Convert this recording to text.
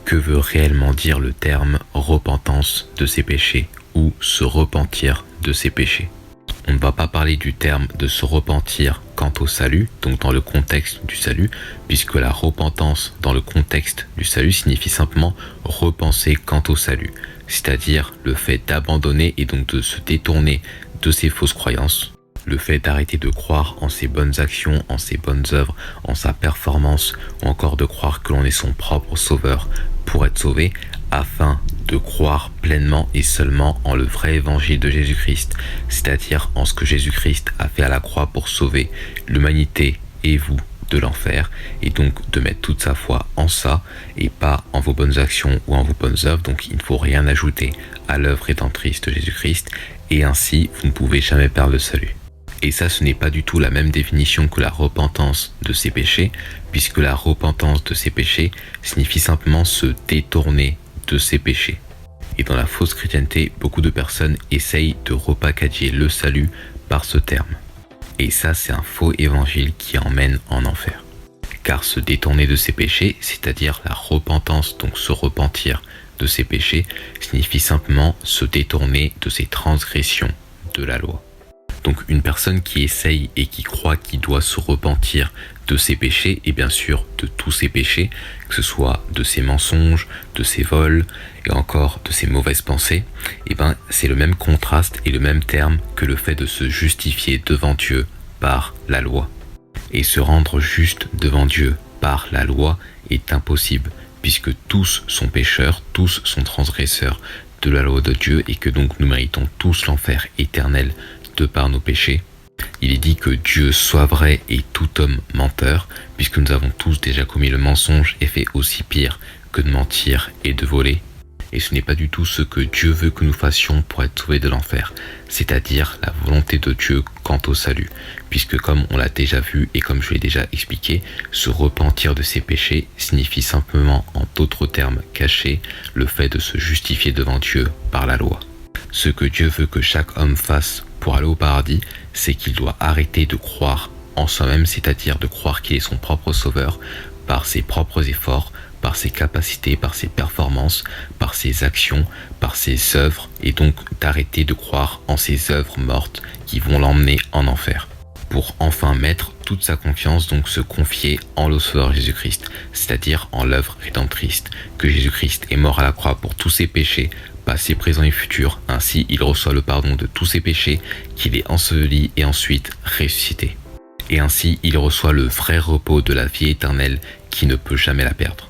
que veut réellement dire le terme repentance de ses péchés ou se repentir de ses péchés. On ne va pas parler du terme de se repentir quant au salut, donc dans le contexte du salut, puisque la repentance dans le contexte du salut signifie simplement repenser quant au salut, c'est-à-dire le fait d'abandonner et donc de se détourner de ses fausses croyances, le fait d'arrêter de croire en ses bonnes actions, en ses bonnes œuvres, en sa performance, ou encore de croire que l'on est son propre sauveur pour être sauvé, afin de croire pleinement et seulement en le vrai évangile de Jésus-Christ, c'est-à-dire en ce que Jésus-Christ a fait à la croix pour sauver l'humanité et vous de l'enfer, et donc de mettre toute sa foi en ça et pas en vos bonnes actions ou en vos bonnes œuvres. Donc il ne faut rien ajouter à l'œuvre rédemptrice de Jésus-Christ, et ainsi vous ne pouvez jamais perdre le salut. Et ça, ce n'est pas du tout la même définition que la repentance de ses péchés, puisque la repentance de ses péchés signifie simplement se détourner de ses péchés. Et dans la fausse chrétienté, beaucoup de personnes essayent de repackager le salut par ce terme. Et ça, c'est un faux évangile qui emmène en enfer. Car se détourner de ses péchés, c'est-à-dire la repentance, donc se repentir de ses péchés, signifie simplement se détourner de ses transgressions de la loi. Donc une personne qui essaye et qui croit qu'il doit se repentir de ses péchés, et bien sûr de tous ses péchés, que ce soit de ses mensonges, de ses vols, et encore de ses mauvaises pensées, et ben c'est le même contraste et le même terme que le fait de se justifier devant Dieu par la loi. Et se rendre juste devant Dieu par la loi est impossible, puisque tous sont pécheurs, tous sont transgresseurs de la loi de Dieu, et que donc nous méritons tous l'enfer éternel de par nos péchés. Il est dit que Dieu soit vrai et tout homme menteur, puisque nous avons tous déjà commis le mensonge et fait aussi pire que de mentir et de voler. Et ce n'est pas du tout ce que Dieu veut que nous fassions pour être sauvés de l'enfer, c'est-à-dire la volonté de Dieu quant au salut, puisque comme on l'a déjà vu et comme je l'ai déjà expliqué, se repentir de ses péchés signifie simplement, en d'autres termes cachés, le fait de se justifier devant Dieu par la loi. Ce que Dieu veut que chaque homme fasse pour aller au paradis, c'est qu'il doit arrêter de croire en soi-même, c'est-à-dire de croire qu'il est son propre sauveur par ses propres efforts, par ses capacités, par ses performances, par ses actions, par ses œuvres, et donc d'arrêter de croire en ses œuvres mortes qui vont l'emmener en enfer, pour enfin mettre toute sa confiance, donc se confier en le Sauveur Jésus-Christ, c'est-à-dire en l'œuvre rédemptrice, que Jésus-Christ est mort à la croix pour tous ses péchés, passé, présent et futur. Ainsi il reçoit le pardon de tous ses péchés, qu'il est enseveli et ensuite ressuscité. Et ainsi il reçoit le vrai repos de la vie éternelle qui ne peut jamais la perdre.